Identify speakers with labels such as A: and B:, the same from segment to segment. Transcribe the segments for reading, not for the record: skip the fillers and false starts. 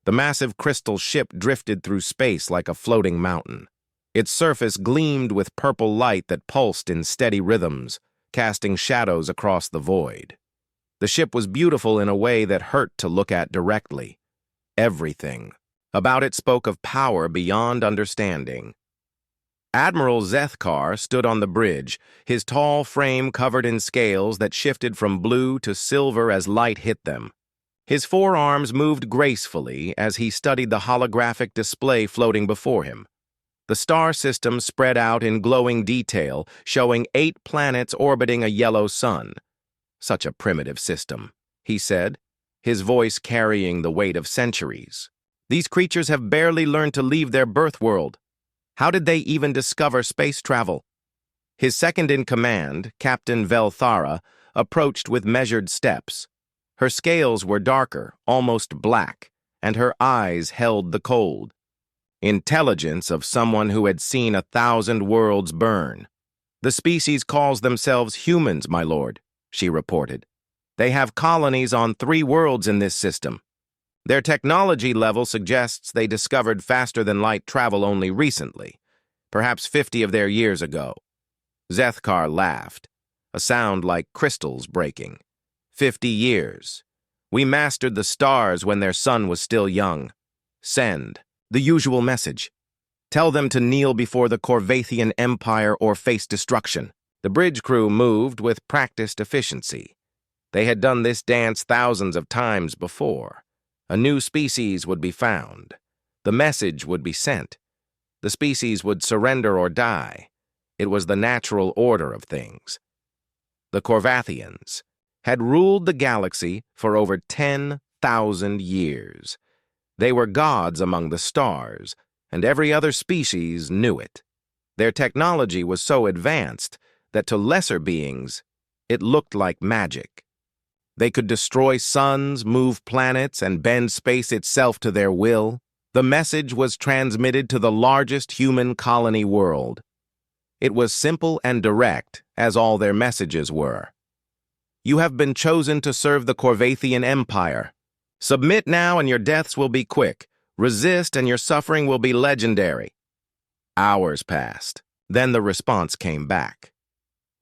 A: The massive crystal ship drifted through space like a floating mountain. Its surface gleamed with purple light that pulsed in steady rhythms, casting shadows across the void. The ship was beautiful in a way that hurt to look at directly. Everything about it spoke of power beyond understanding. Admiral Zethkar stood on the bridge, his tall frame covered in scales that shifted from blue to silver as light hit them. His forearms moved gracefully as he studied the holographic display floating before him. The star system spread out in glowing detail, showing 8 planets orbiting a yellow sun. "Such a primitive system," he said, his voice carrying the weight of centuries. "These creatures have barely learned to leave their birth world. How did they even discover space travel?" His second-in-command, Captain Velthara, approached with measured steps. Her scales were darker, almost black, and her eyes held the cold intelligence of someone who had seen 1,000 worlds burn. "The species calls themselves humans, my lord," she reported. "They have colonies on 3 worlds in this system. Their technology level suggests they discovered faster-than-light travel only recently, perhaps 50 of their years ago." Zethkar laughed, a sound like crystals breaking. 50 years. We mastered the stars when their sun was still young. Send. The usual message. Tell them to kneel before the Corvathian Empire or face destruction. The bridge crew moved with practiced efficiency. They had done this dance thousands of times before. A new species would be found. The message would be sent. The species would surrender or die. It was the natural order of things. The Corvathians had ruled the galaxy for over 10,000 years. They were gods among the stars, and every other species knew it. Their technology was so advanced that to lesser beings, it looked like magic. They could destroy suns, move planets, and bend space itself to their will. The message was transmitted to the largest human colony world. It was simple and direct, as all their messages were. "You have been chosen to serve the Corvathian Empire. Submit now and your deaths will be quick. Resist and your suffering will be legendary." Hours passed. Then the response came back.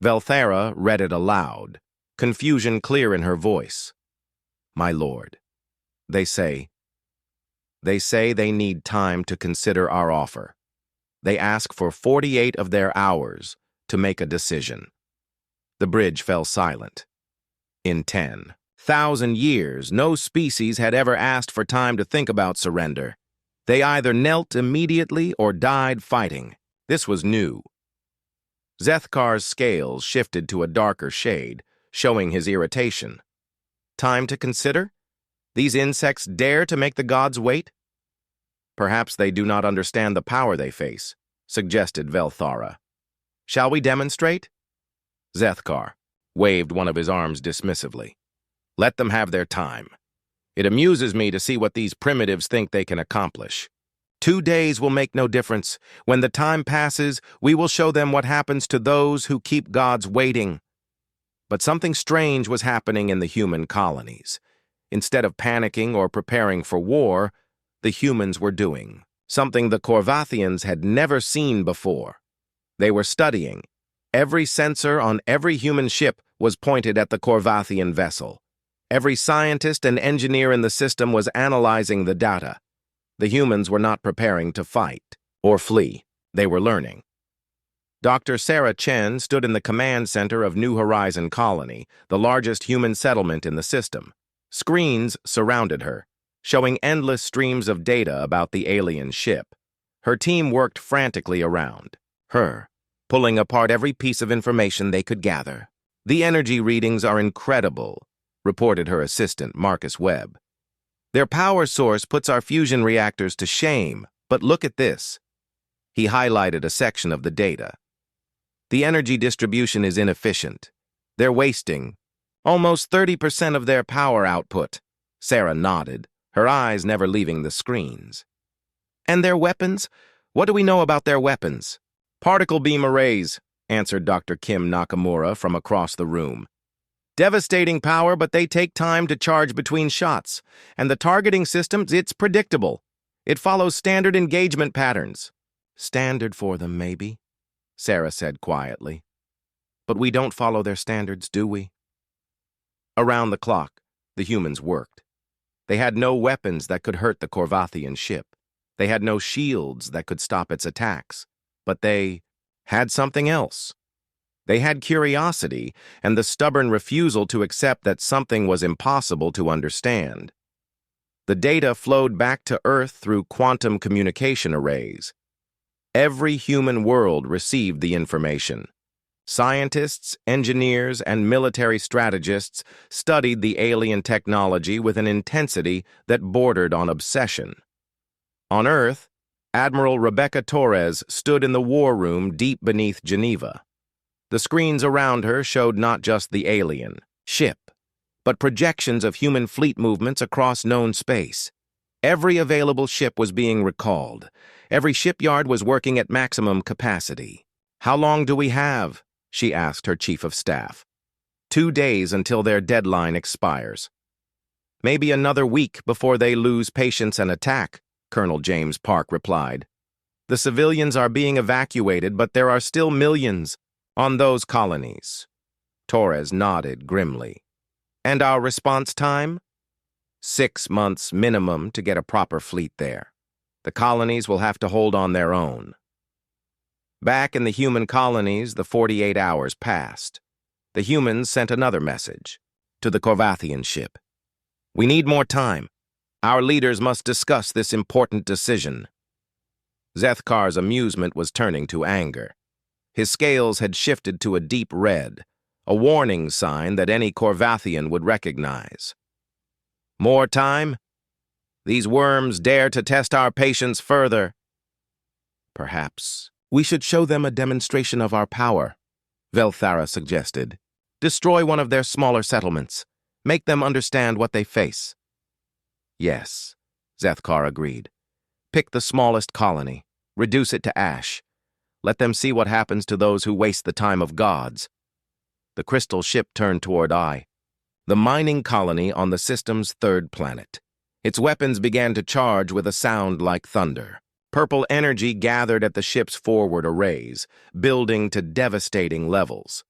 A: Velthara read it aloud, confusion clear in her voice. "My lord, they say they need time to consider our offer. They ask for 48 of their hours to make a decision." The bridge fell silent. In 10,000 years, no species had ever asked for time to think about surrender. They either knelt immediately or died fighting. This was new. Zethkar's scales shifted to a darker shade, showing his irritation. "Time to consider? These insects dare to make the gods wait?" "Perhaps they do not understand the power they face," suggested Velthara. "Shall we demonstrate?" Zethkar waved one of his arms dismissively. "Let them have their time. It amuses me to see what these primitives think they can accomplish. 2 days will make no difference. When the time passes, we will show them what happens to those who keep gods waiting." But something strange was happening in the human colonies. Instead of panicking or preparing for war, the humans were doing something the Corvathians had never seen before. They were studying. Every sensor on every human ship was pointed at the Corvathian vessel. Every scientist and engineer in the system was analyzing the data. The humans were not preparing to fight or flee. They were learning. Dr. Sarah Chen stood in the command center of New Horizon Colony, the largest human settlement in the system. Screens surrounded her, showing endless streams of data about the alien ship. Her team worked frantically around her, pulling apart every piece of information they could gather. "The energy readings are incredible," reported her assistant, Marcus Webb. "Their power source puts our fusion reactors to shame, but look at this." He highlighted a section of the data. "The energy distribution is inefficient. They're wasting almost 30% of their power output." Sarah nodded, her eyes never leaving the screens. "And their weapons? What do we know about their weapons?" "Particle beam arrays," answered Dr. Kim Nakamura from across the room. Devastating power, but they take time to charge between shots. And the targeting systems, it's predictable. It follows standard engagement patterns. Standard for them, maybe, Sarah said quietly. But we don't follow their standards, do we? Around the clock, the humans worked. They had no weapons that could hurt the Korvathian ship. They had no shields that could stop its attacks. But they had something else. They had curiosity and the stubborn refusal to accept that something was impossible to understand. The data flowed back to Earth through quantum communication arrays. Every human world received the information. Scientists, engineers, and military strategists studied the alien technology with an intensity that bordered on obsession. On Earth, Admiral Rebecca Torres stood in the war room deep beneath Geneva. The screens around her showed not just the alien ship, but projections of human fleet movements across known space. Every available ship was being recalled. Every shipyard was working at maximum capacity. "How long do we have?" she asked her chief of staff. 2 days until their deadline expires. "Maybe another week before they lose patience and attack," Colonel James Park replied. "The civilians are being evacuated, but there are still millions on those colonies." Torres nodded grimly. "And our response time? 6 months minimum to get a proper fleet there. The colonies will have to hold on their own." Back in the human colonies, the 48 hours passed. The humans sent another message to the Korvathian ship. "We need more time. Our leaders must discuss this important decision." Zethkar's amusement was turning to anger. His scales had shifted to a deep red, a warning sign that any Korvathian would recognize. "More time? These worms dare to test our patience further." "Perhaps we should show them a demonstration of our power," Velthara suggested. "Destroy one of their smaller settlements. Make them understand what they face." "Yes," Zethkar agreed. "Pick the smallest colony. Reduce it to ash. Let them see what happens to those who waste the time of gods." The crystal ship turned toward Ai, the mining colony on the system's third planet. Its weapons began to charge with a sound like thunder. Purple energy gathered at the ship's forward arrays, building to devastating levels.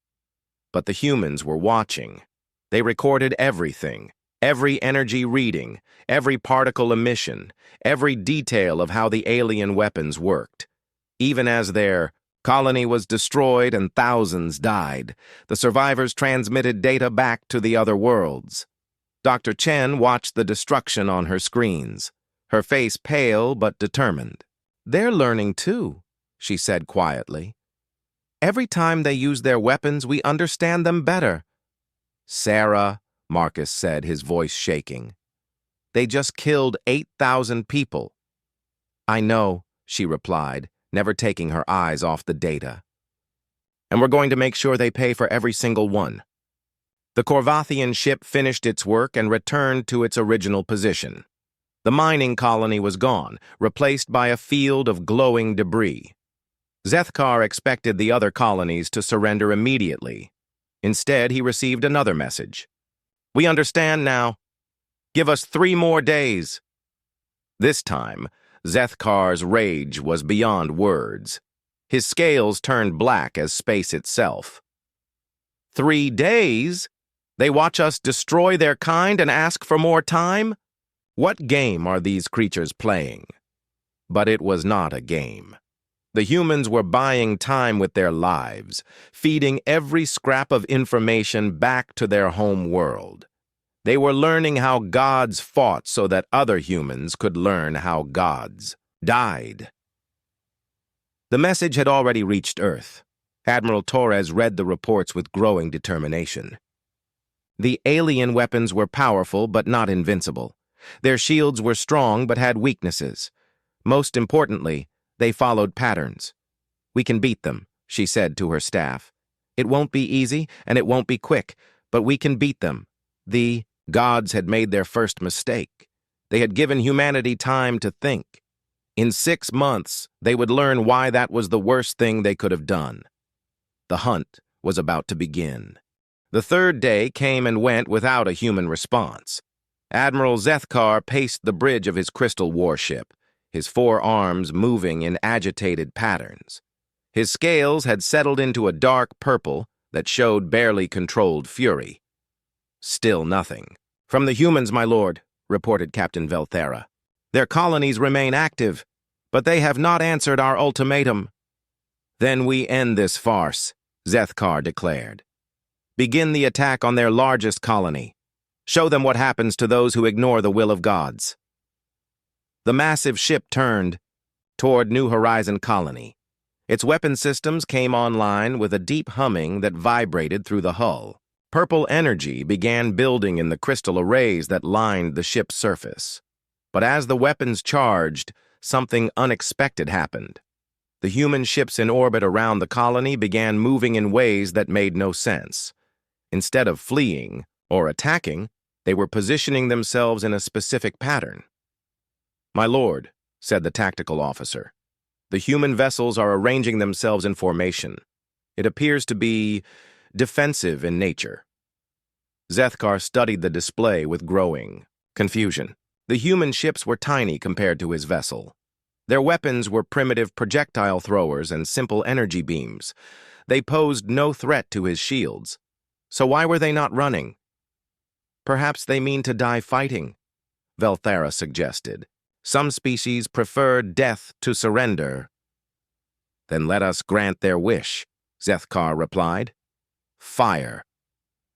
A: But the humans were watching. They recorded everything, every energy reading, every particle emission, every detail of how the alien weapons worked. Even as their colony was destroyed and thousands died, the survivors transmitted data back to the other worlds. Dr. Chen watched the destruction on her screens, her face pale but determined. "They're learning too," she said quietly. "Every time they use their weapons, we understand them better." "Sarah," Marcus said, his voice shaking. "They just killed 8,000 people." "I know," she replied, never taking her eyes off the data. "And we're going to make sure they pay for every single one." The Korvathian ship finished its work and returned to its original position. The mining colony was gone, replaced by a field of glowing debris. Zethkar expected the other colonies to surrender immediately. Instead, he received another message. "We understand now. Give us 3 more days." This time, Zethkar's rage was beyond words. His scales turned black as space itself. 3 days? They watch us destroy their kind and ask for more time? What game are these creatures playing? But it was not a game. The humans were buying time with their lives, feeding every scrap of information back to their home world. They were learning how gods fought so that other humans could learn how gods died. The message had already reached Earth. Admiral Torres read the reports with growing determination. The alien weapons were powerful but not invincible. Their shields were strong but had weaknesses. Most importantly, they followed patterns. "We can beat them," she said to her staff. "It won't be easy and it won't be quick, but we can beat them." The gods had made their first mistake. They had given humanity time to think. In 6 months, they would learn why that was the worst thing they could have done. The hunt was about to begin. The third day came and went without a human response. Admiral Zethkar paced the bridge of his crystal warship, his four arms moving in agitated patterns. His scales had settled into a dark purple that showed barely controlled fury. Still nothing. "From the humans, my lord," reported Captain Velthera. "Their colonies remain active, but they have not answered our ultimatum." "Then we end this farce," Zethkar declared. "Begin the attack on their largest colony. Show them what happens to those who ignore the will of gods." The massive ship turned toward New Horizon Colony. Its weapon systems came online with a deep humming that vibrated through the hull. Purple energy began building in the crystal arrays that lined the ship's surface. But as the weapons charged, something unexpected happened. The human ships in orbit around the colony began moving in ways that made no sense. Instead of fleeing or attacking, they were positioning themselves in a specific pattern. "My lord," said the tactical officer, "the human vessels are arranging themselves in formation. It appears to be defensive in nature." Zethkar studied the display with growing confusion. The human ships were tiny compared to his vessel. Their weapons were primitive projectile throwers and simple energy beams. They posed no threat to his shields. So why were they not running? "Perhaps they mean to die fighting," Velthera suggested. "Some species prefer death to surrender." "Then let us grant their wish," Zethkar replied. "Fire."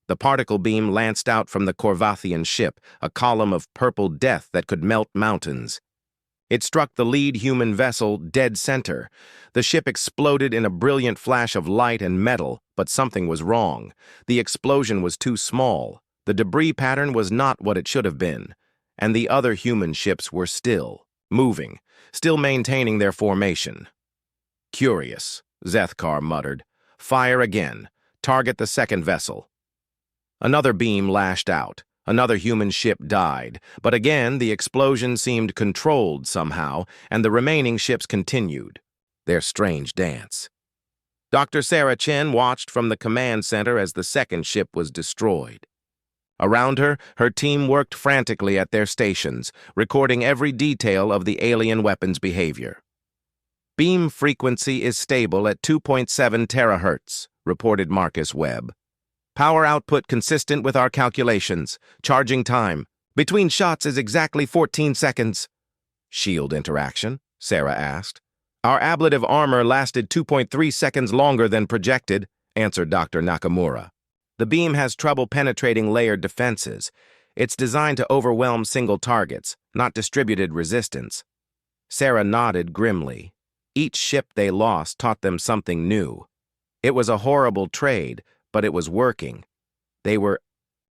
A: The particle beam lanced out from the Korvathian ship, a column of purple death that could melt mountains. It struck the lead human vessel dead center. The ship exploded in a brilliant flash of light and metal, but something was wrong. The explosion was too small. The debris pattern was not what it should have been, and the other human ships were still moving, still maintaining their formation. "Curious," Zethkar muttered. "Fire again. Target the second vessel." Another beam lashed out. Another human ship died, but again the explosion seemed controlled somehow, and the remaining ships continued their strange dance. Dr. Sarah Chen watched from the command center as the second ship was destroyed. Around her, her team worked frantically at their stations, recording every detail of the alien weapon's behavior. "Beam frequency is stable at 2.7 terahertz, reported Marcus Webb. "Power output consistent with our calculations. Charging time between shots is exactly 14 seconds. "Shield interaction?" Sarah asked. "Our ablative armor lasted 2.3 seconds longer than projected," answered Dr. Nakamura. "The beam has trouble penetrating layered defenses. It's designed to overwhelm single targets, not distributed resistance." Sarah nodded grimly. Each ship they lost taught them something new. It was a horrible trade, but it was working. They were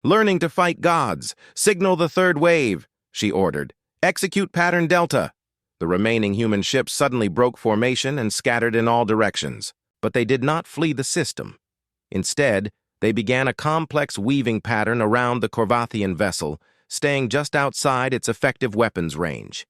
A: learning to fight gods. "Signal the third wave," she ordered. "Execute pattern Delta." The remaining human ships suddenly broke formation and scattered in all directions. But they did not flee the system. Instead, they began a complex weaving pattern around the Korvathian vessel, staying just outside its effective weapons range.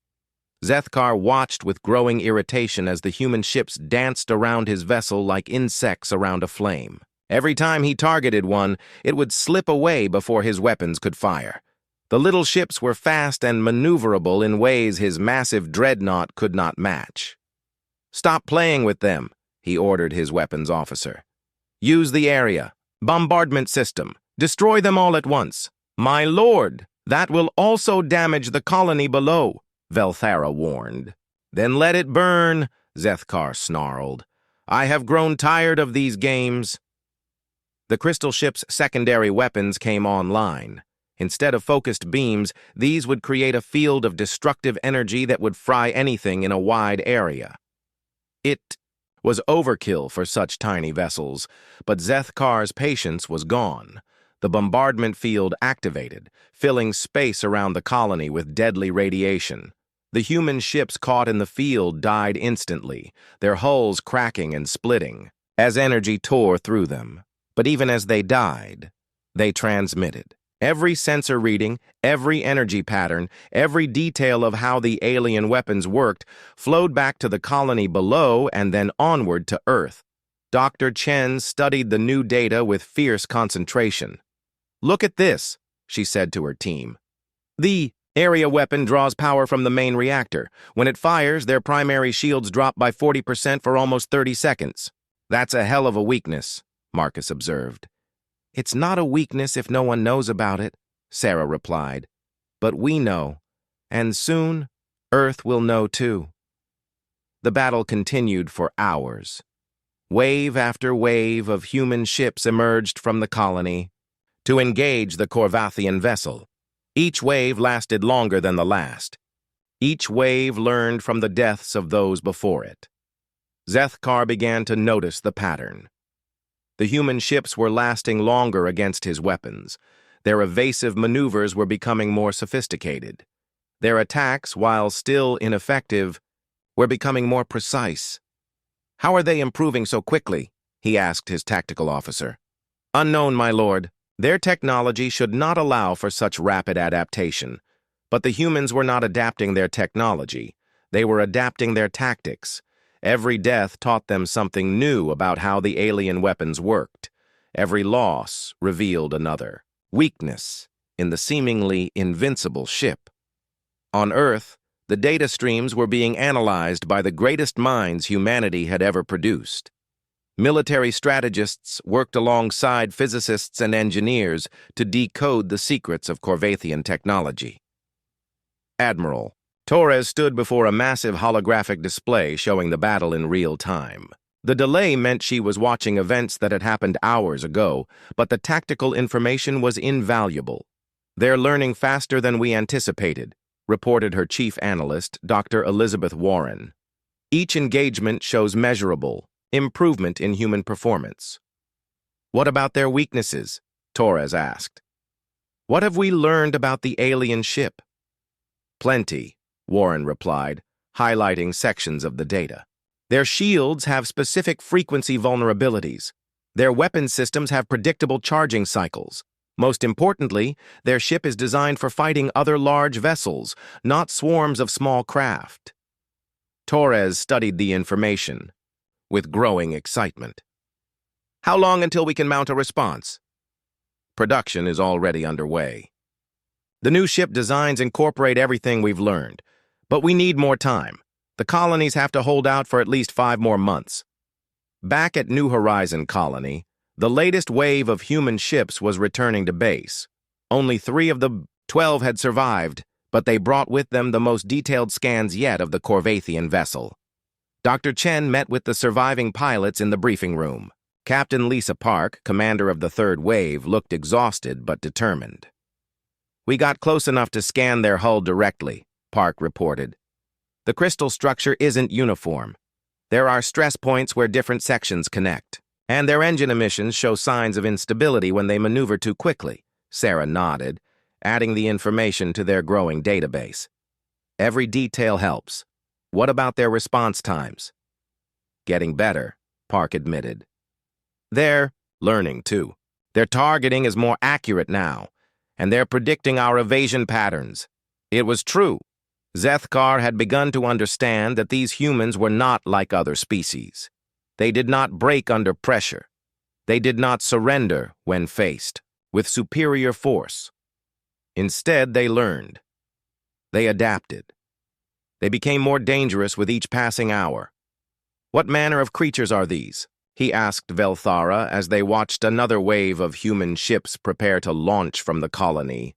A: Zethkar watched with growing irritation as the human ships danced around his vessel like insects around a flame. Every time he targeted one, it would slip away before his weapons could fire. The little ships were fast and maneuverable in ways his massive dreadnought could not match. "Stop playing with them," he ordered his weapons officer. "Use the area. Bombardment system. Destroy them all at once." "My lord, that will also damage the colony below," Velthera warned. "Then let it burn," Zethkar snarled. "I have grown tired of these games." The crystal ship's secondary weapons came online. Instead of focused beams, these would create a field of destructive energy that would fry anything in a wide area. It was overkill for such tiny vessels, but Zethkar's patience was gone. The bombardment field activated, filling space around the colony with deadly radiation. The human ships caught in the field died instantly, their hulls cracking and splitting, as energy tore through them. But even as they died, they transmitted. Every sensor reading, every energy pattern, every detail of how the alien weapons worked flowed back to the colony below and then onward to Earth. Dr. Chen studied the new data with fierce concentration. "Look at this," she said to her team. "The area weapon draws power from the main reactor. When it fires, their primary shields drop by 40% for almost 30 seconds. That's a hell of a weakness," Marcus observed. "It's not a weakness if no one knows about it," Sarah replied. "But we know, and soon Earth will know too." The battle continued for hours. Wave after wave of human ships emerged from the colony to engage the Corvathian vessel. Each wave lasted longer than the last. Each wave learned from the deaths of those before it. Zethkar began to notice the pattern. The human ships were lasting longer against his weapons. Their evasive maneuvers were becoming more sophisticated. Their attacks, while still ineffective, were becoming more precise. "How are they improving so quickly?" he asked his tactical officer. "Unknown, my lord. Their technology should not allow for such rapid adaptation. But the humans were not adapting their technology. They were adapting their tactics. Every death taught them something new about how the alien weapons worked. Every loss revealed another weakness in the seemingly invincible ship. On Earth, the data streams were being analyzed by the greatest minds humanity had ever produced. Military strategists worked alongside physicists and engineers to decode the secrets of Corvathian technology. Admiral Torres stood before a massive holographic display showing the battle in real time. The delay meant she was watching events that had happened hours ago, but the tactical information was invaluable. "They're learning faster than we anticipated," reported her chief analyst, Dr. Elizabeth Warren. "Each engagement shows measurable improvement in human performance." "What about their weaknesses?" Torres asked. "What have we learned about the alien ship?" "Plenty," Warren replied, highlighting sections of the data. "Their shields have specific frequency vulnerabilities. Their weapon systems have predictable charging cycles. Most importantly, their ship is designed for fighting other large vessels, not swarms of small craft." Torres studied the information with growing excitement. "How long until we can mount a response?" "Production is already underway. The new ship designs incorporate everything we've learned, but we need more time. The colonies have to hold out for at least 5 more months." Back at New Horizon Colony, the latest wave of human ships was returning to base. Only 3 of the 12 had survived, but they brought with them the most detailed scans yet of the Corvathian vessel. Dr. Chen met with the surviving pilots in the briefing room. Captain Lisa Park, commander of the 3rd Wave, looked exhausted but determined. "We got close enough to scan their hull directly," Park reported. "The crystal structure isn't uniform. There are stress points where different sections connect, and their engine emissions show signs of instability when they maneuver too quickly." Sarah nodded, adding the information to their growing database. "Every detail helps. What about their response times?" "Getting better," Park admitted. "They're learning, too. Their targeting is more accurate now, and they're predicting our evasion patterns." It was true. Zethkar had begun to understand that these humans were not like other species. They did not break under pressure. They did not surrender when faced with superior force. Instead, they learned. They adapted. They became more dangerous with each passing hour. "What manner of creatures are these?" he asked Velthara as they watched another wave of human ships prepare to launch from the colony.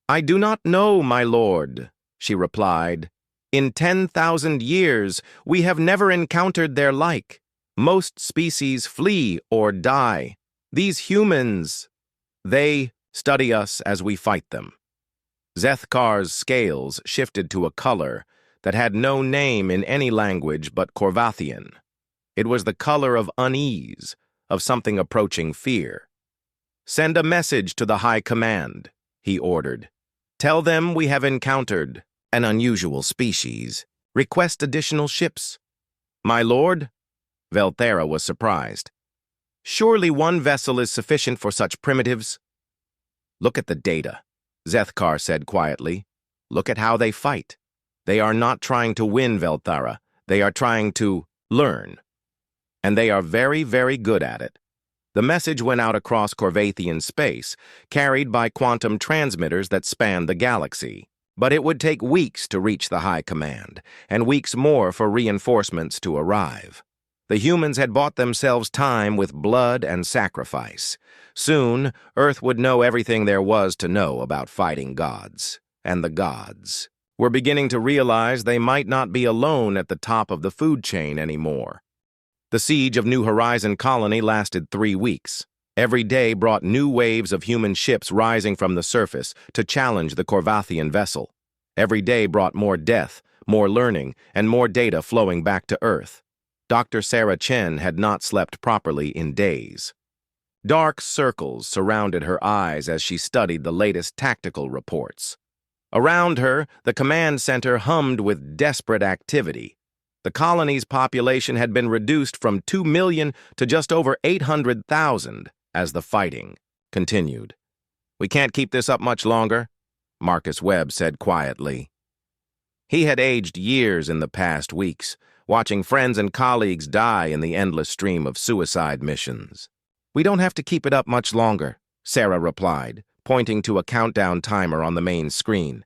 A: "I do not know, my lord," she replied. "In 10,000 years, we have never encountered their like. Most species flee or die. These humans, they study us as we fight them." Zethkar's scales shifted to a color that had no name in any language but Corvathian. It was the color of unease, of something approaching fear. "Send a message to the High Command," he ordered. "Tell them we have encountered an unusual species. Request additional ships." "My lord?" Velthara was surprised. "Surely one vessel is sufficient for such primitives?" "Look at the data," Zethkar said quietly. "Look at how they fight. They are not trying to win, Velthara. They are trying to learn." and they are very, very good at it. The message went out across Corvathian space, carried by quantum transmitters that span the galaxy. But it would take weeks to reach the High Command, and weeks more for reinforcements to arrive. The humans had bought themselves time with blood and sacrifice. Soon, Earth would know everything there was to know about fighting gods. And the gods were beginning to realize they might not be alone at the top of the food chain anymore. The siege of New Horizon Colony lasted 3 weeks. Every day brought new waves of human ships rising from the surface to challenge the Corvathian vessel. Every day brought more death, more learning, and more data flowing back to Earth. Dr. Sarah Chen had not slept properly in days. Dark circles surrounded her eyes as she studied the latest tactical reports. Around her, the command center hummed with desperate activity. The colony's population had been reduced from 2 million to just over 800,000 as the fighting continued. "We can't keep this up much longer," Marcus Webb said quietly. He had aged years in the past weeks, watching friends and colleagues die in the endless stream of suicide missions. "We don't have to keep it up much longer," Sarah replied, pointing to a countdown timer on the main screen.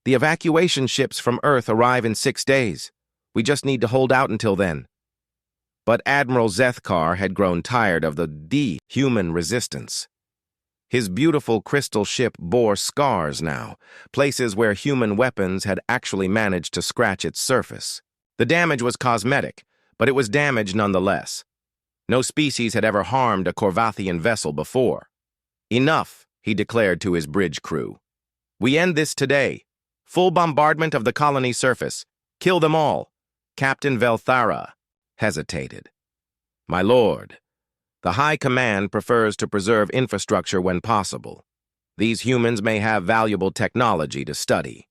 A: "The evacuation ships from Earth arrive in 6 days. We just need to hold out until then." But Admiral Zethkar had grown tired of the human resistance. His beautiful crystal ship bore scars now, places where human weapons had actually managed to scratch its surface. The damage was cosmetic, but it was damage nonetheless. No species had ever harmed a Corvathian vessel before. "Enough," he declared to his bridge crew. "We end this today. Full bombardment of the colony surface. Kill them all." Captain Velthara hesitated. "My lord, the High Command prefers to preserve infrastructure when possible. These humans may have valuable technology to study."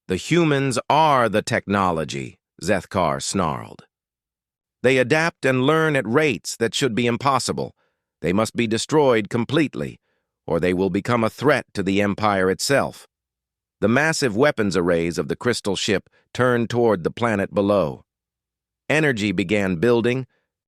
A: "The humans are the technology," Zethkar snarled. "They adapt and learn at rates that should be impossible. They must be destroyed completely, or they will become a threat to the Empire itself." The massive weapons arrays of the crystal ship turned toward the planet below. Energy began building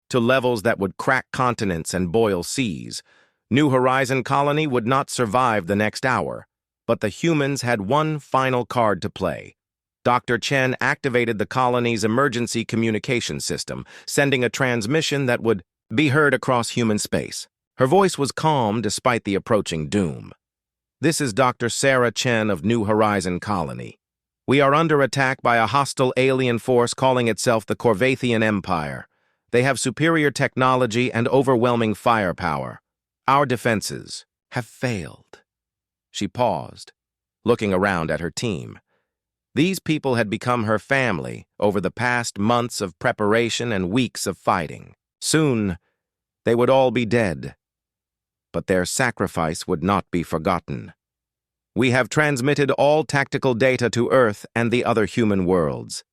A: to levels that would crack continents and boil seas. New Horizon Colony would not survive the next hour, but the humans had one final card to play. Dr. Chen activated the colony's emergency communication system, sending a transmission that would be heard across human space. Her voice was calm despite the approaching doom. "This is Dr. Sarah Chen of New Horizon Colony. We are under attack by a hostile alien force calling itself the Corvathian Empire. They have superior technology and overwhelming firepower. Our defenses have failed." She paused, looking around at her team. These people had become her family over the past months of preparation and weeks of fighting. Soon, they would all be dead. But their sacrifice would not be forgotten. "We have transmitted all tactical data to Earth and the other human worlds.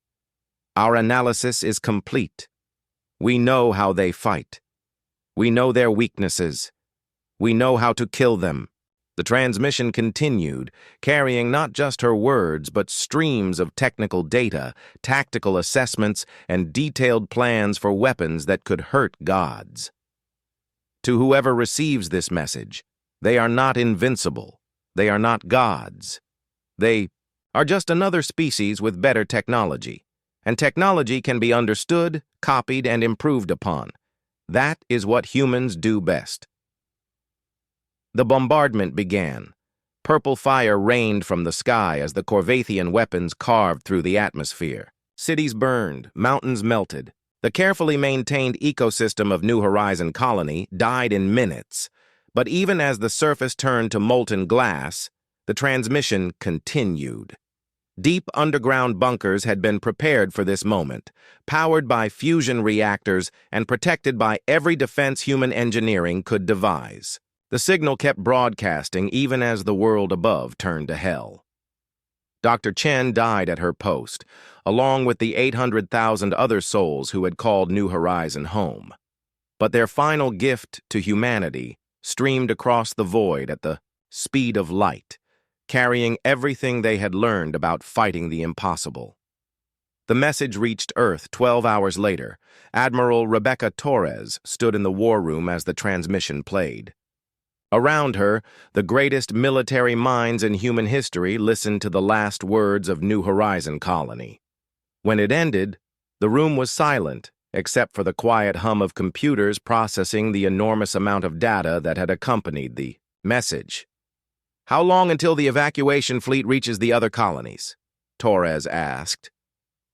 A: Our analysis is complete. We know how they fight. We know their weaknesses. We know how to kill them." The transmission continued, carrying not just her words, but streams of technical data, tactical assessments, and detailed plans for weapons that could hurt gods. To whoever receives this message, they are not invincible. They are not gods. They are just another species with better technology. And technology can be understood, copied, and improved upon. That is what humans do best. The bombardment began. Purple fire rained from the sky as the Corvathian weapons carved through the atmosphere. Cities burned, mountains melted. The carefully maintained ecosystem of New Horizon Colony died in minutes. But even as the surface turned to molten glass, the transmission continued. Deep underground bunkers had been prepared for this moment, powered by fusion reactors and protected by every defense human engineering could devise. The signal kept broadcasting even as the world above turned to hell. Dr. Chen died at her post, along with the 800,000 other souls who had called New Horizon home. But their final gift to humanity streamed across the void at the speed of light, carrying everything they had learned about fighting the impossible. The message reached Earth 12 hours later. Admiral Rebecca Torres stood in the war room as the transmission played. Around her, the greatest military minds in human history listened to the last words of New Horizon Colony. When it ended, the room was silent, except for the quiet hum of computers processing the enormous amount of data that had accompanied the message. "How long until the evacuation fleet reaches the other colonies?" Torres asked.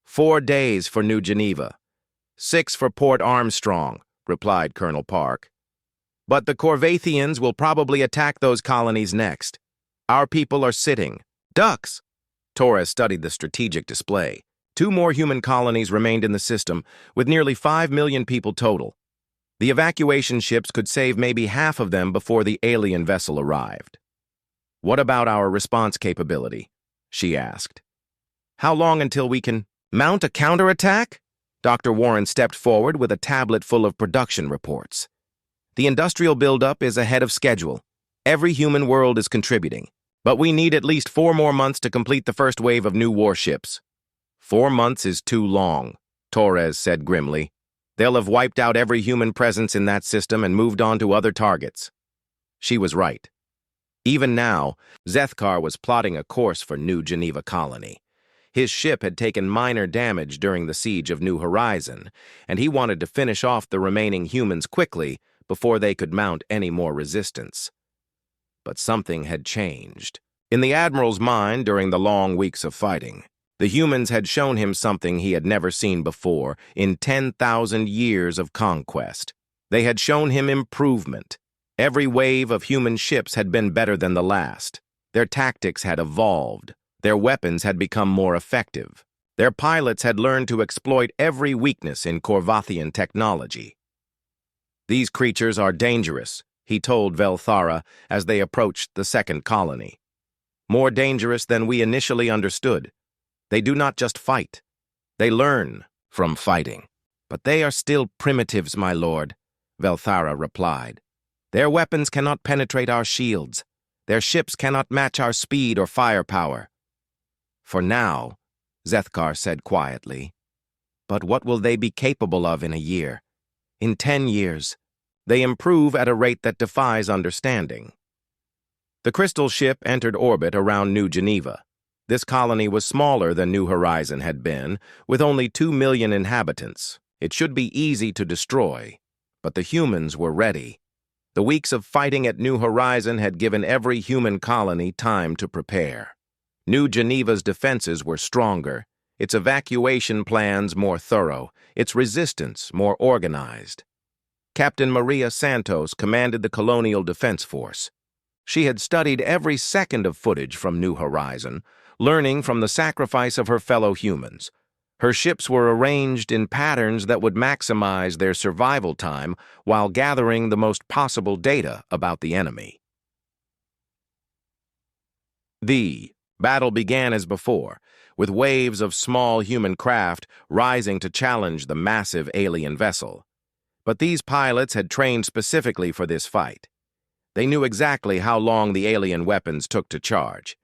A: 4 days for New Geneva. 6 for Port Armstrong, replied Colonel Park. But the Corvathians will probably attack those colonies next. Our people are sitting. Ducks! Torres studied the strategic display. 2 more human colonies remained in the system, with nearly 5 million people total. The evacuation ships could save maybe half of them before the alien vessel arrived. "What about our response capability?" she asked. "How long until we can mount a counterattack?" Dr. Warren stepped forward with a tablet full of production reports. "The industrial buildup is ahead of schedule. Every human world is contributing. But we need at least 4 more months to complete the first wave of new warships." 4 months is too long, Torres said grimly. "They'll have wiped out every human presence in that system and moved on to other targets." She was right. Even now, Zethkar was plotting a course for New Geneva Colony. His ship had taken minor damage during the siege of New Horizon, and he wanted to finish off the remaining humans quickly before they could mount any more resistance. But something had changed. In the Admiral's mind during the long weeks of fighting, the humans had shown him something he had never seen before in 10,000 years of conquest. They had shown him improvement. Every wave of human ships had been better than the last. Their tactics had evolved. Their weapons had become more effective. Their pilots had learned to exploit every weakness in Corvathian technology. "These creatures are dangerous," he told Velthara as they approached the second colony. "More dangerous than we initially understood. They do not just fight. They learn from fighting." "But they are still primitives, my lord," Velthara replied. "Their weapons cannot penetrate our shields. Their ships cannot match our speed or firepower." "For now," Zethkar said quietly. "But what will they be capable of in a year? In 10 years? They improve at a rate that defies understanding." The crystal ship entered orbit around New Geneva. This colony was smaller than New Horizon had been, with only 2 million inhabitants. It should be easy to destroy, but the humans were ready. The weeks of fighting at New Horizon had given every human colony time to prepare. New Geneva's defenses were stronger, its evacuation plans more thorough, its resistance more organized. Captain Maria Santos commanded the Colonial Defense Force. She had studied every second of footage from New Horizon, learning from the sacrifice of her fellow humans. Her ships were arranged in patterns that would maximize their survival time while gathering the most possible data about the enemy. The battle began as before, with waves of small human craft rising to challenge the massive alien vessel. But these pilots had trained specifically for this fight. They knew exactly how long the alien weapons took to charge.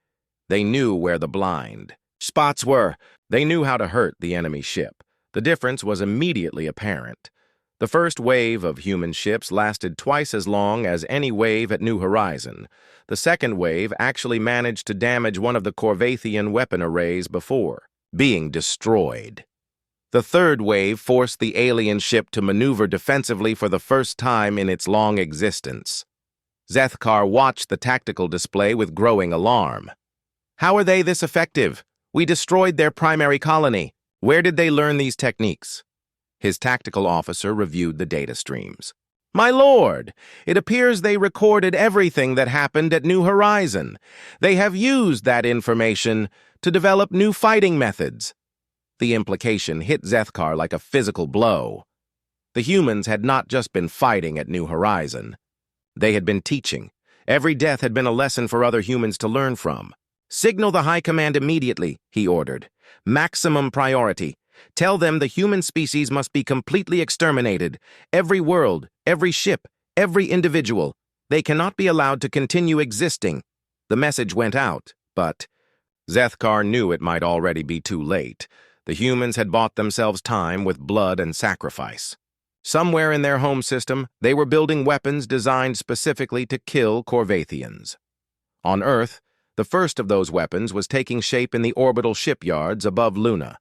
A: They knew where the blind spots were. They knew how to hurt the enemy ship. The difference was immediately apparent. The first wave of human ships lasted twice as long as any wave at New Horizon. The second wave actually managed to damage one of the Corvathian weapon arrays before being destroyed. The third wave forced the alien ship to maneuver defensively for the first time in its long existence. Zethkar watched the tactical display with growing alarm. "How are they this effective? We destroyed their primary colony. Where did they learn these techniques?" His tactical officer reviewed the data streams. "My lord, it appears they recorded everything that happened at New Horizon. They have used that information to develop new fighting methods." The implication hit Zethkar like a physical blow. The humans had not just been fighting at New Horizon. They had been teaching. Every death had been a lesson for other humans to learn from. "Signal the High Command immediately," he ordered. "Maximum priority. Tell them the human species must be completely exterminated. Every world, every ship, every individual. They cannot be allowed to continue existing." The message went out, but Zethkar knew it might already be too late. The humans had bought themselves time with blood and sacrifice. Somewhere in their home system, they were building weapons designed specifically to kill Corvathians. On Earth, the first of those weapons was taking shape in the orbital shipyards above Luna.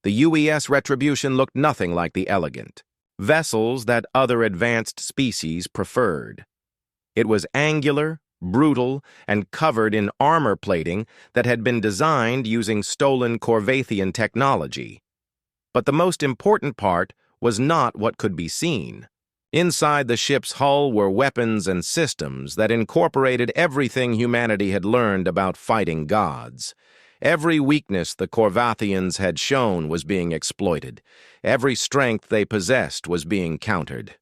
A: The UES Retribution looked nothing like the Elegant, vessels that other advanced species preferred. It was angular, brutal, and covered in armor plating that had been designed using stolen Corvathian technology. But the most important part was not what could be seen. Inside the ship's hull were weapons and systems that incorporated everything humanity had learned about fighting gods. Every weakness the Corvathians had shown was being exploited. Every strength they possessed was being countered.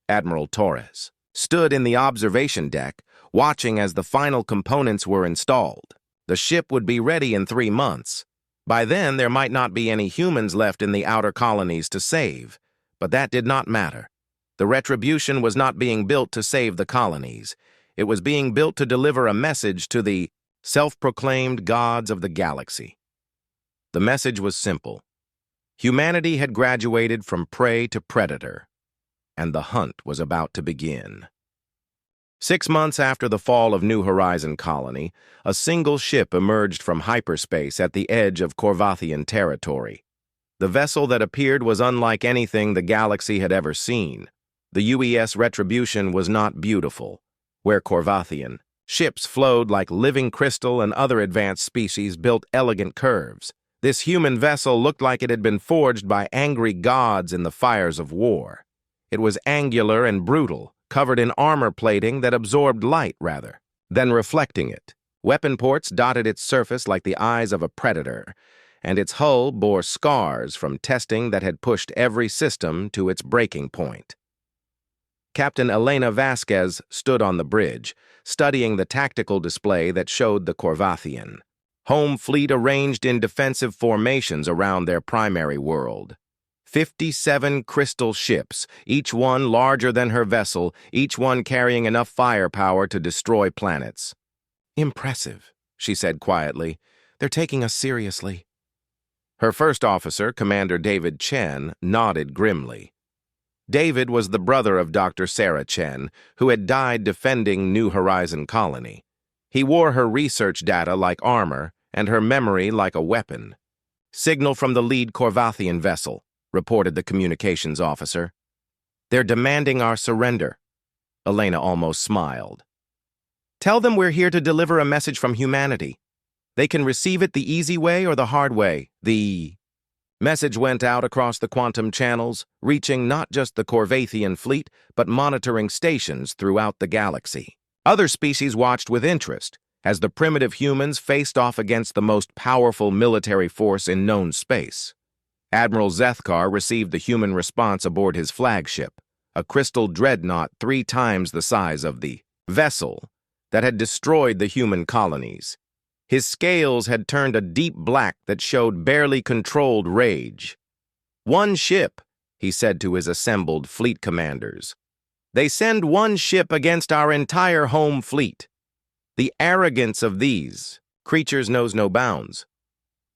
A: Admiral Torres stood in the observation deck, watching as the final components were installed. The ship would be ready in 3 months. By then, there might not be any humans left in the outer colonies to save, but that did not matter. The Retribution was not being built to save the colonies. It was being built to deliver a message to the self-proclaimed gods of the galaxy. The message was simple. Humanity had graduated from prey to predator, and the hunt was about to begin. 6 months after the fall of New Horizon Colony, a single ship emerged from hyperspace at the edge of Corvathian territory. The vessel that appeared was unlike anything the galaxy had ever seen. The UES Retribution was not beautiful. Where Corvathian, ships flowed like living crystal and other advanced species built elegant curves. This human vessel looked like it had been forged by angry gods in the fires of war. It was angular and brutal, covered in armor plating that absorbed light rather than reflecting it. Weapon ports dotted its surface like the eyes of a predator, and its hull bore scars from testing that had pushed every system to its breaking point. Captain Elena Vasquez stood on the bridge, studying the tactical display that showed the Corvathian home fleet arranged in defensive formations around their primary world. 57 crystal ships, each one larger than her vessel, each one carrying enough firepower to destroy planets. "Impressive," she said quietly. "They're taking us seriously." Her first officer, Commander David Chen, nodded grimly. David was the brother of Dr. Sarah Chen, who had died defending New Horizon Colony. He wore her research data like armor and her memory like a weapon. "Signal from the lead Corvathian vessel," reported the communications officer. "They're demanding our surrender." Elena almost smiled. "Tell them we're here to deliver a message from humanity. They can receive it the easy way or the hard way. The message went out across the quantum channels, reaching not just the Corvathian fleet, but monitoring stations throughout the galaxy. Other species watched with interest as the primitive humans faced off against the most powerful military force in known space. Admiral Zethkar received the human response aboard his flagship, a crystal dreadnought 3 times the size of the vessel that had destroyed the human colonies. His scales had turned a deep black that showed barely controlled rage. "One ship," he said to his assembled fleet commanders. "They send one ship against our entire home fleet. The arrogance of these creatures knows no bounds.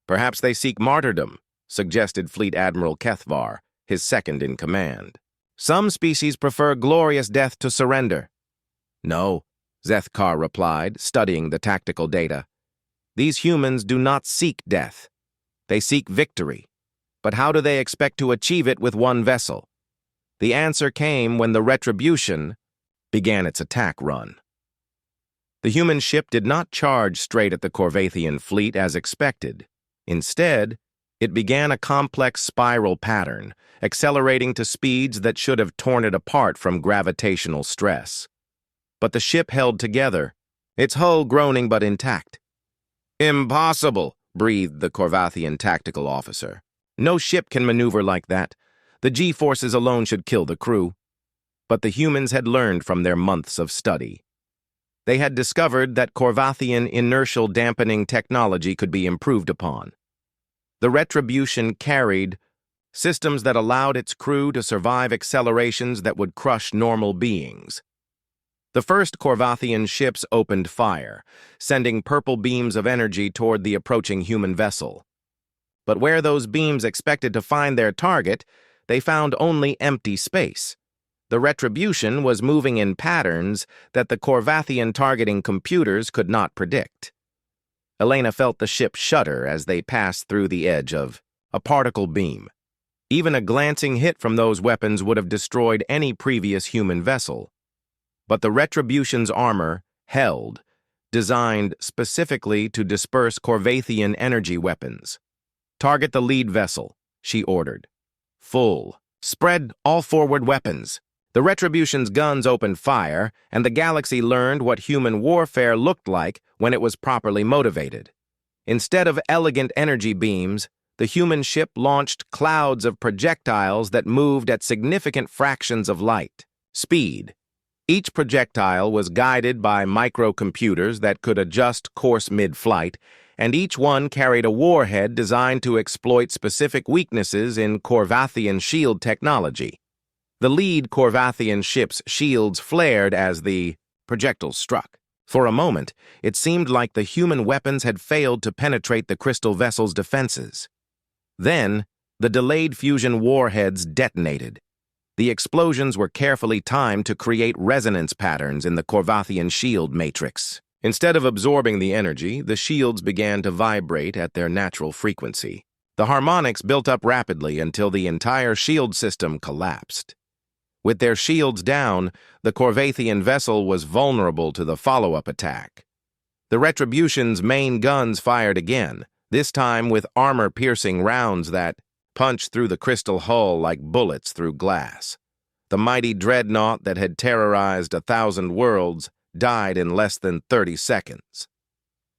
A: Perhaps they seek martyrdom," suggested Fleet Admiral Kethvar, his second in command. "Some species prefer glorious death to surrender." "No," Zethkar replied, studying the tactical data. "These humans do not seek death. They seek victory. But how do they expect to achieve it with one vessel?" The answer came when the Retribution began its attack run. The human ship did not charge straight at the Corvathian fleet as expected. Instead, it began a complex spiral pattern, accelerating to speeds that should have torn it apart from gravitational stress. But the ship held together, its hull groaning but intact. "Impossible," breathed the Corvathian tactical officer. "No ship can maneuver like that. The G-forces alone should kill the crew." But the humans had learned from their months of study. They had discovered that Corvathian inertial dampening technology could be improved upon. The Retribution carried systems that allowed its crew to survive accelerations that would crush normal beings. The first Corvathian ships opened fire, sending purple beams of energy toward the approaching human vessel. But where those beams expected to find their target, they found only empty space. The retribution was moving in patterns that the Corvathian targeting computers could not predict. Elena felt the ship shudder as they passed through the edge of a particle beam. Even a glancing hit from those weapons would have destroyed any previous human vessel. But the Retribution's armor held, designed specifically to disperse Corvathian energy weapons. "Target the lead vessel," she ordered. "Full. Spread all forward weapons." The Retribution's guns opened fire, and the galaxy learned what human warfare looked like when it was properly motivated. Instead of elegant energy beams, the human ship launched clouds of projectiles that moved at significant fractions of light speed. Each projectile was guided by microcomputers that could adjust course mid-flight, and each one carried a warhead designed to exploit specific weaknesses in Corvathian shield technology. The lead Corvathian ship's shields flared as the projectiles struck. For a moment, it seemed like the human weapons had failed to penetrate the crystal vessel's defenses. Then, the delayed fusion warheads detonated. The explosions were carefully timed to create resonance patterns in the Corvathian shield matrix. Instead of absorbing the energy, the shields began to vibrate at their natural frequency. The harmonics built up rapidly until the entire shield system collapsed. With their shields down, the Corvathian vessel was vulnerable to the follow-up attack. The Retribution's main guns fired again, this time with armor-piercing rounds that punched through the crystal hull like bullets through glass. The mighty dreadnought that had terrorized 1,000 worlds died in less than 30 seconds.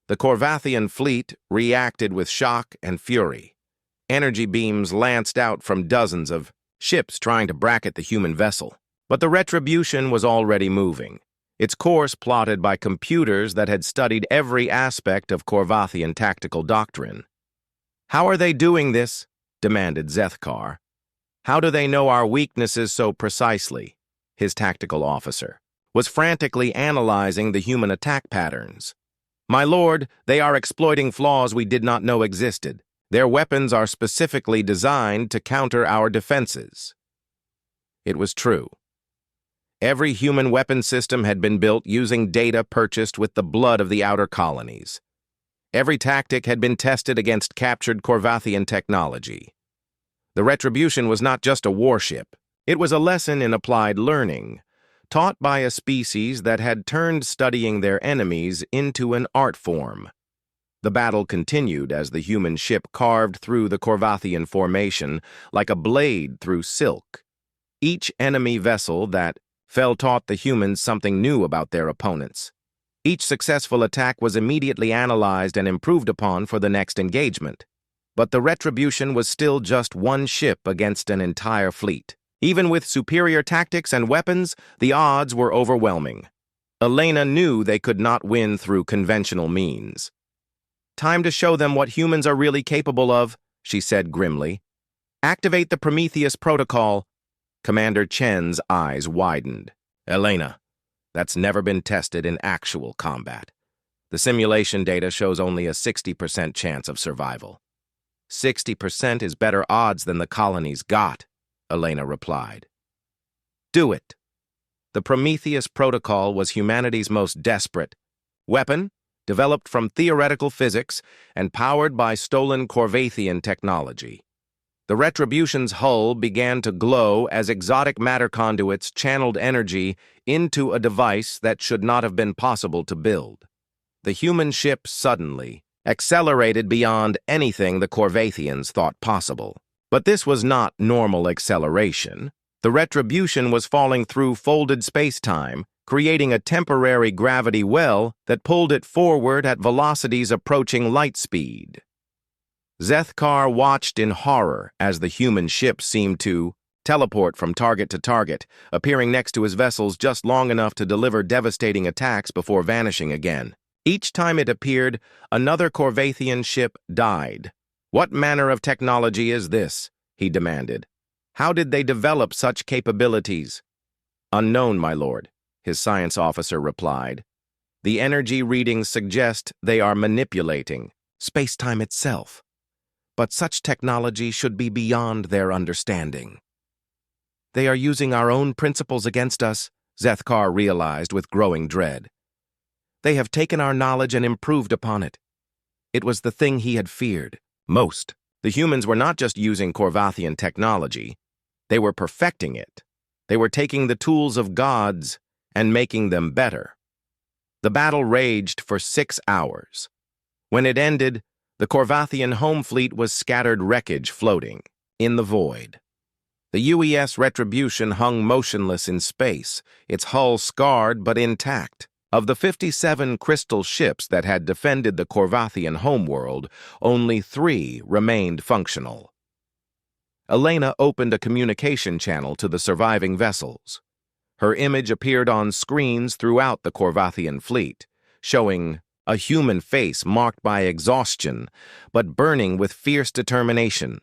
A: The Corvathian fleet reacted with shock and fury. Energy beams lanced out from dozens of ships trying to bracket the human vessel. But the Retribution was already moving, its course plotted by computers that had studied every aspect of Corvathian tactical doctrine. "How are they doing this?" demanded Zethkar. "How do they know our weaknesses so precisely?" His tactical officer was frantically analyzing the human attack patterns. "My lord, they are exploiting flaws we did not know existed. Their weapons are specifically designed to counter our defenses." It was true. Every human weapon system had been built using data purchased with the blood of the outer colonies. Every tactic had been tested against captured Corvathian technology. The Retribution was not just a warship. It was a lesson in applied learning, taught by a species that had turned studying their enemies into an art form. The battle continued as the human ship carved through the Corvathian formation like a blade through silk. Each enemy vessel that fell taught the humans something new about their opponents. Each successful attack was immediately analyzed and improved upon for the next engagement. But the Retribution was still just one ship against an entire fleet. Even with superior tactics and weapons, the odds were overwhelming. Elena knew they could not win through conventional means. "Time to show them what humans are really capable of," she said grimly. "Activate the Prometheus protocol." Commander Chen's eyes widened. "Elena, that's never been tested in actual combat. The simulation data shows only a 60% chance of survival." 60% is better odds than the colonies got," Elena replied. "Do it." The Prometheus protocol was humanity's most desperate weapon, developed from theoretical physics and powered by stolen Corvathian technology. The Retribution's hull began to glow as exotic matter conduits channeled energy into a device that should not have been possible to build. The human ship suddenly accelerated beyond anything the Corvathians thought possible. But this was not normal acceleration. The Retribution was falling through folded space-time, creating a temporary gravity well that pulled it forward at velocities approaching light speed. Zethkar watched in horror as the human ship seemed to teleport from target to target, appearing next to his vessels just long enough to deliver devastating attacks before vanishing again. Each time it appeared, another Corvathian ship died. "What manner of technology is this?" he demanded. "How did they develop such capabilities?" "Unknown, my lord," his science officer replied. "The energy readings suggest they are manipulating space-time itself. But such technology should be beyond their understanding. They are using our own principles against us, Zethkar realized with growing dread. They have taken our knowledge and improved upon it. It was the thing he had feared most. The humans were not just using Korvathian technology, they were perfecting it. They were taking the tools of gods and making them better. The battle raged for 6 hours. When it ended, the Korvathian home fleet was scattered wreckage floating in the void. The UES Retribution hung motionless in space, its hull scarred but intact. Of the 57 crystal ships that had defended the Korvathian homeworld, only 3 remained functional. Elena opened a communication channel to the surviving vessels. Her image appeared on screens throughout the Korvathian fleet, showing a human face marked by exhaustion, but burning with fierce determination.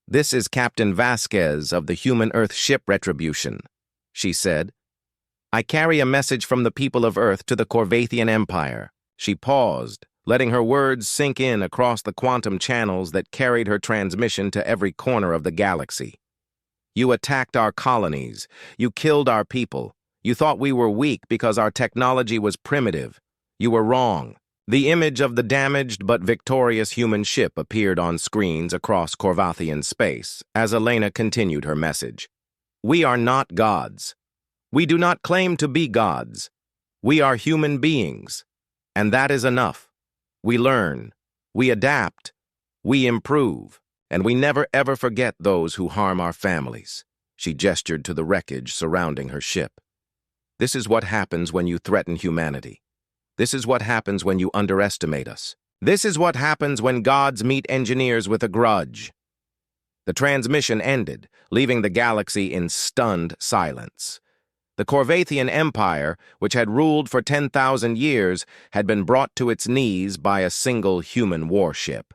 A: "This is Captain Vasquez of the Human Earth Ship Retribution," she said. "I carry a message from the people of Earth to the Korvathian Empire." She paused, letting her words sink in across the quantum channels that carried her transmission to every corner of the galaxy. "You attacked our colonies. You killed our people. You thought we were weak because our technology was primitive. You were wrong." The image of the damaged but victorious human ship appeared on screens across Korvathian space as Elena continued her message. "We are not gods. We do not claim to be gods. We are human beings, and that is enough. We learn, we adapt, we improve, and we never ever forget those who harm our families." She gestured to the wreckage surrounding her ship. "This is what happens when you threaten humanity. This is what happens when you underestimate us. This is what happens when gods meet engineers with a grudge." The transmission ended, leaving the galaxy in stunned silence. The Korvathian Empire, which had ruled for 10,000 years, had been brought to its knees by a single human warship.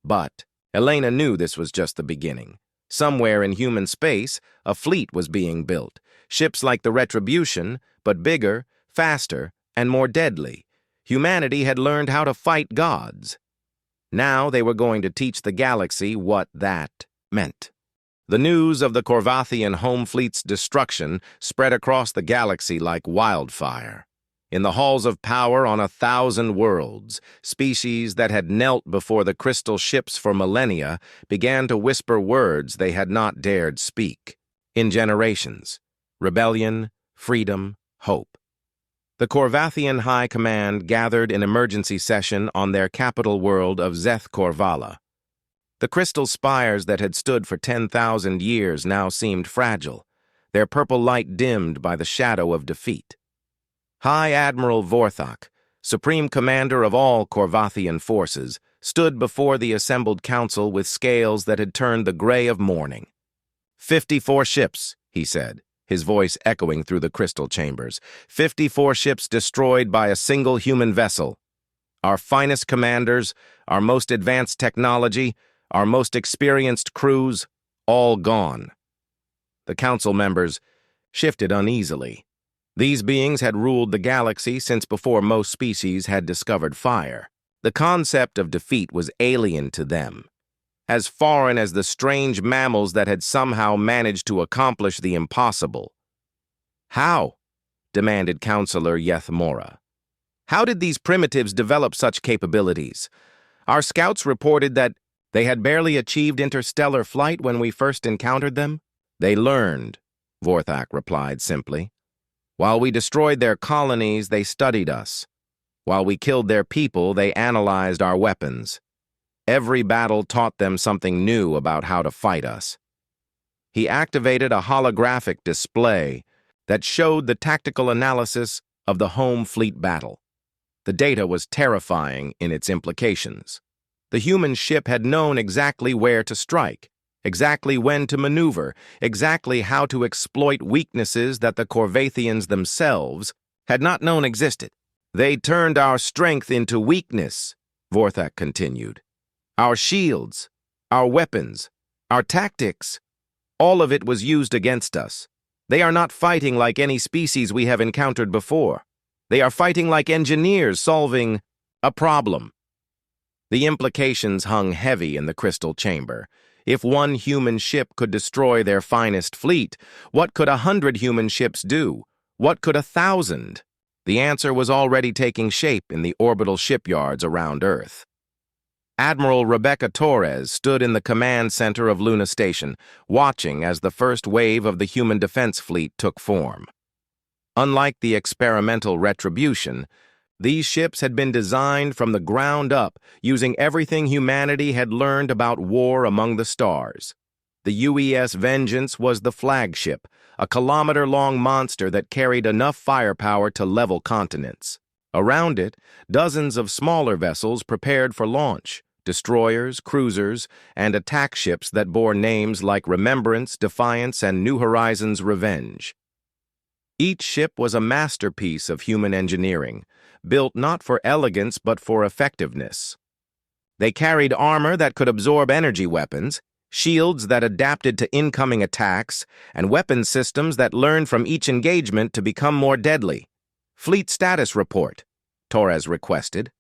A: But Elena knew this was just the beginning. Somewhere in human space, a fleet was being built. Ships like the Retribution, but bigger, faster, and more deadly. Humanity had learned how to fight gods. Now they were going to teach the galaxy what that meant. The news of the Korvathian home fleet's destruction spread across the galaxy like wildfire. In the halls of power on 1,000 worlds, species that had knelt before the crystal ships for millennia began to whisper words they had not dared speak. In generations: rebellion, freedom, hope. The Korvathian High Command gathered in emergency session on their capital world of Zeth Korvala. The crystal spires that had stood for 10,000 years now seemed fragile, their purple light dimmed by the shadow of defeat. High Admiral Vorthok, Supreme Commander of all Korvathian forces, stood before the assembled council with scales that had turned the gray of morning. 54 ships, he said, his voice echoing through the crystal chambers. 54 ships destroyed by a single human vessel. Our finest commanders, our most advanced technology, our most experienced crews, all gone. The council members shifted uneasily. These beings had ruled the galaxy since before most species had discovered fire. The concept of defeat was alien to them, as foreign as the strange mammals that had somehow managed to accomplish the impossible. "How?" demanded Counselor Yethmora. "How did these primitives develop such capabilities? Our scouts reported that they had barely achieved interstellar flight when we first encountered them." "They learned," Vorthok replied simply. "While we destroyed their colonies, they studied us. While we killed their people, they analyzed our weapons. Every battle taught them something new about how to fight us." He activated a holographic display that showed the tactical analysis of the home fleet battle. The data was terrifying in its implications. The human ship had known exactly where to strike, exactly when to maneuver, exactly how to exploit weaknesses that the Korvathians themselves had not known existed. "They turned our strength into weakness," Vorthok continued. "Our shields, our weapons, our tactics, all of it was used against us. They are not fighting like any species we have encountered before. They are fighting like engineers solving a problem." The implications hung heavy in the crystal chamber. If one human ship could destroy their finest fleet, what could 100 human ships do? What could 1,000? The answer was already taking shape in the orbital shipyards around Earth. Admiral Rebecca Torres stood in the command center of Luna Station, watching as the first wave of the human defense fleet took form. Unlike the experimental Retribution, these ships had been designed from the ground up, using everything humanity had learned about war among the stars. The UES Vengeance was the flagship, a kilometer-long monster that carried enough firepower to level continents. Around it, dozens of smaller vessels prepared for launch, destroyers, cruisers, and attack ships that bore names like Remembrance, Defiance, and New Horizons Revenge. Each ship was a masterpiece of human engineering, built not for elegance but for effectiveness. They carried armor that could absorb energy weapons, shields that adapted to incoming attacks, and weapon systems that learned from each engagement to become more deadly. "Fleet status report," Torres requested.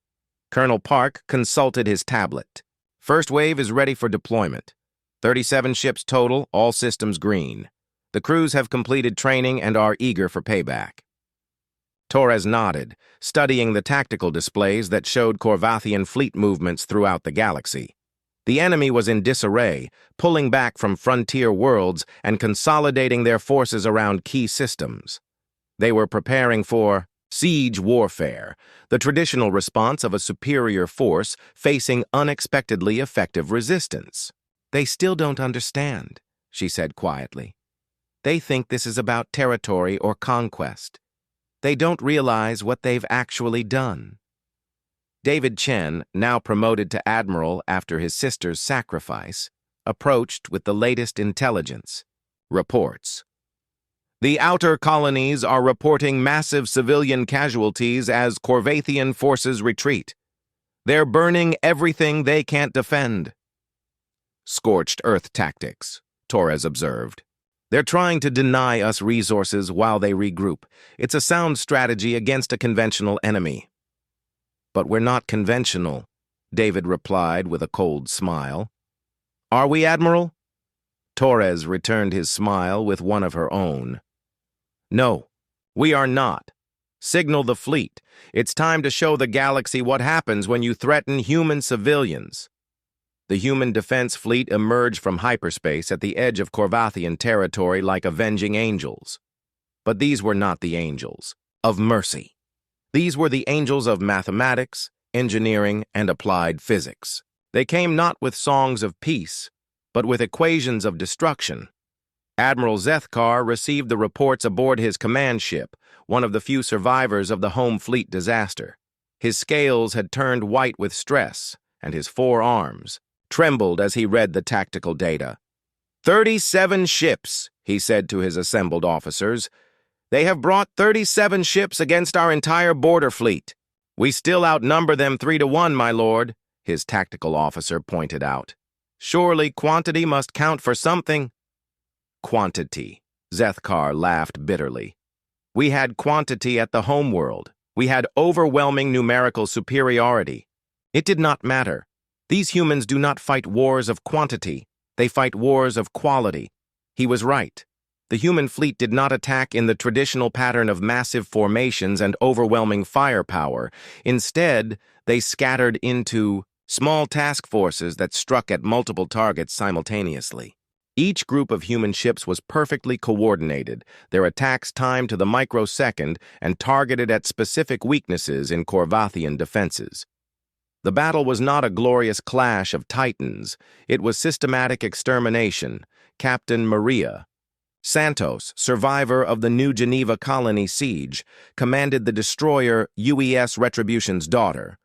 A: Colonel Park consulted his tablet. "First wave is ready for deployment. 37 ships total, all systems green. The crews have completed training and are eager for payback." Torres nodded, studying the tactical displays that showed Corvathian fleet movements throughout the galaxy. The enemy was in disarray, pulling back from frontier worlds and consolidating their forces around key systems. They were preparing for siege warfare, the traditional response of a superior force facing unexpectedly effective resistance. "They still don't understand," she said quietly. "They think this is about territory or conquest. They don't realize what they've actually done." David Chen, now promoted to admiral after his sister's sacrifice, approached with the latest intelligence. Reports. "The outer colonies are reporting massive civilian casualties as Corvathian forces retreat. They're burning everything they can't defend." "Scorched earth tactics," Torres observed. "They're trying to deny us resources while they regroup. It's a sound strategy against a conventional enemy." "But we're not conventional," David replied with a cold smile. "Are we, Admiral?" Torres returned his smile with one of her own. "No, we are not. Signal the fleet. It's time to show the galaxy what happens when you threaten human civilians." The human defense fleet emerged from hyperspace at the edge of Corvathian territory like avenging angels. But these were not the angels of mercy. These were the angels of mathematics, engineering, and applied physics. They came not with songs of peace, but with equations of destruction. Admiral Zethkar received the reports aboard his command ship, one of the few survivors of the home fleet disaster. His scales had turned white with stress, and his forearms trembled as he read the tactical data. 37 ships, he said to his assembled officers. "They have brought 37 ships against our entire border fleet. We still outnumber them 3-1, my lord," his tactical officer pointed out. "Surely quantity must count for something." "Quantity," Zethkar laughed bitterly. "We had quantity at the homeworld. We had overwhelming numerical superiority. It did not matter. These humans do not fight wars of quantity. They fight wars of quality." He was right. The human fleet did not attack in the traditional pattern of massive formations and overwhelming firepower. Instead, they scattered into small task forces that struck at multiple targets simultaneously. Each group of human ships was perfectly coordinated, their attacks timed to the microsecond and targeted at specific weaknesses in Corvathian defenses. The battle was not a glorious clash of titans. It was systematic extermination. Captain Maria Santos, survivor of the New Geneva colony siege, commanded the destroyer UES Retribution's Daughter.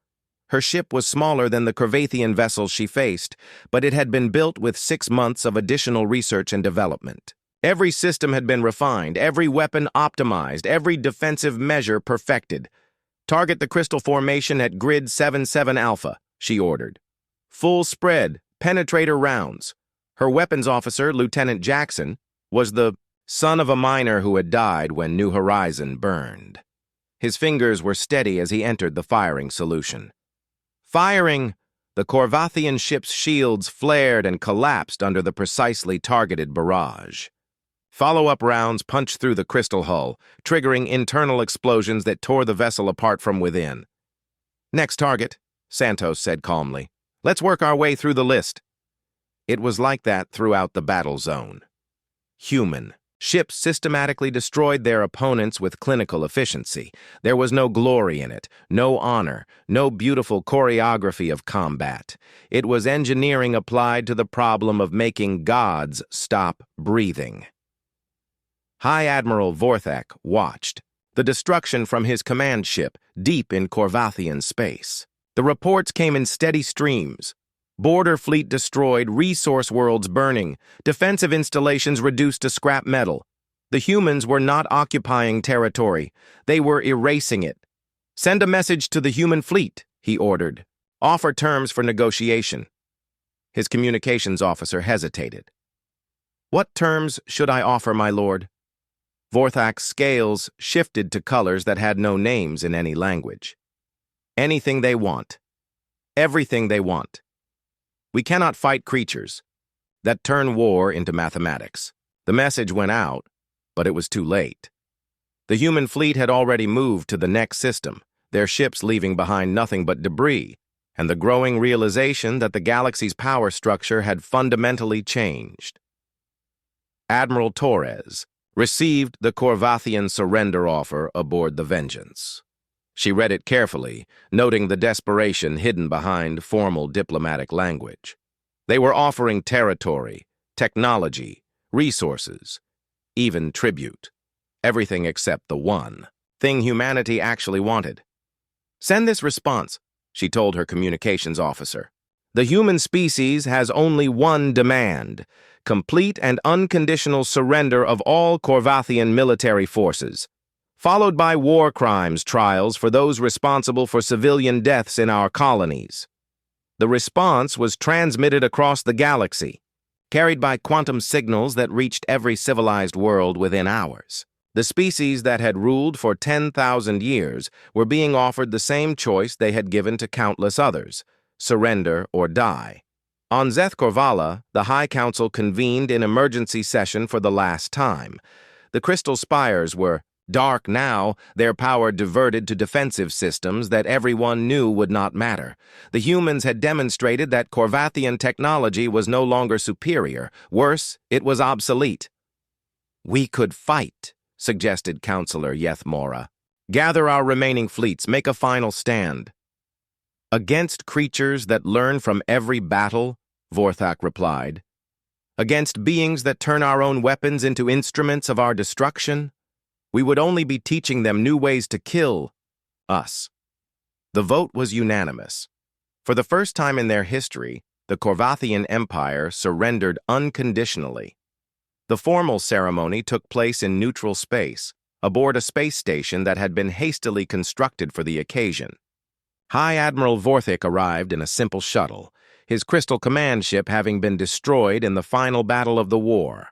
A: Her ship was smaller than the Corvathian vessels she faced, but it had been built with 6 months of additional research and development. Every system had been refined, every weapon optimized, every defensive measure perfected. "Target the crystal formation at grid 77 Alpha," she ordered. "Full spread, penetrator rounds." Her weapons officer, Lieutenant Jackson, was the son of a miner who had died when New Horizon burned. His fingers were steady as he entered the firing solution. "Firing!" The Corvathian ship's shields flared and collapsed under the precisely targeted barrage. Follow-up rounds punched through the crystal hull, triggering internal explosions that tore the vessel apart from within. "Next target," Santos said calmly. "Let's work our way through the list." It was like that throughout the battle zone. Human. Ships systematically destroyed their opponents with clinical efficiency. There was no glory in it, no honor, no beautiful choreography of combat. It was engineering applied to the problem of making gods stop breathing. High Admiral Vorthak watched the destruction from his command ship deep in Corvathian space. The reports came in steady streams. Border fleet destroyed, resource worlds burning, defensive installations reduced to scrap metal. The humans were not occupying territory. They were erasing it. "Send a message to the human fleet," he ordered. "Offer terms for negotiation." His communications officer hesitated. "What terms should I offer, my lord?" Vorthak's scales shifted to colors that had no names in any language. "Anything they want. Everything they want. We cannot fight creatures that turn war into mathematics." The message went out, but it was too late. The human fleet had already moved to the next system, their ships leaving behind nothing but debris, and the growing realization that the galaxy's power structure had fundamentally changed. Admiral Torres received the Corvathian surrender offer aboard the Vengeance. She read it carefully, noting the desperation hidden behind formal diplomatic language. They were offering territory, technology, resources, even tribute. Everything except the one thing humanity actually wanted. "Send this response," she told her communications officer. "The human species has only one demand: complete and unconditional surrender of all Corvathian military forces, followed by war crimes trials for those responsible for civilian deaths in our colonies." The response was transmitted across the galaxy, carried by quantum signals that reached every civilized world within hours. The species that had ruled for 10,000 years were being offered the same choice they had given to countless others: surrender or die. On Zeth Corvala, the High Council convened in emergency session for the last time. The crystal spires were dark now, their power diverted to defensive systems that everyone knew would not matter. The humans had demonstrated that Corvathian technology was no longer superior. Worse, it was obsolete. "We could fight," suggested Counselor Yethmora. "Gather our remaining fleets, make a final stand." "Against creatures that learn from every battle," Vorthak replied. "Against beings that turn our own weapons into instruments of our destruction. We would only be teaching them new ways to kill us." The vote was unanimous. For the first time in their history, the Corvathian Empire surrendered unconditionally. The formal ceremony took place in neutral space, aboard a space station that had been hastily constructed for the occasion. High Admiral Vorthak arrived in a simple shuttle, his crystal command ship having been destroyed in the final battle of the war.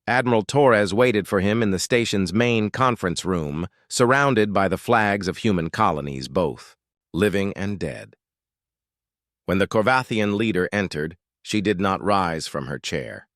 A: Admiral Torres waited for him in the station's main conference room, surrounded by the flags of human colonies, both living and dead. When the Corvathian leader entered, she did not rise from her chair.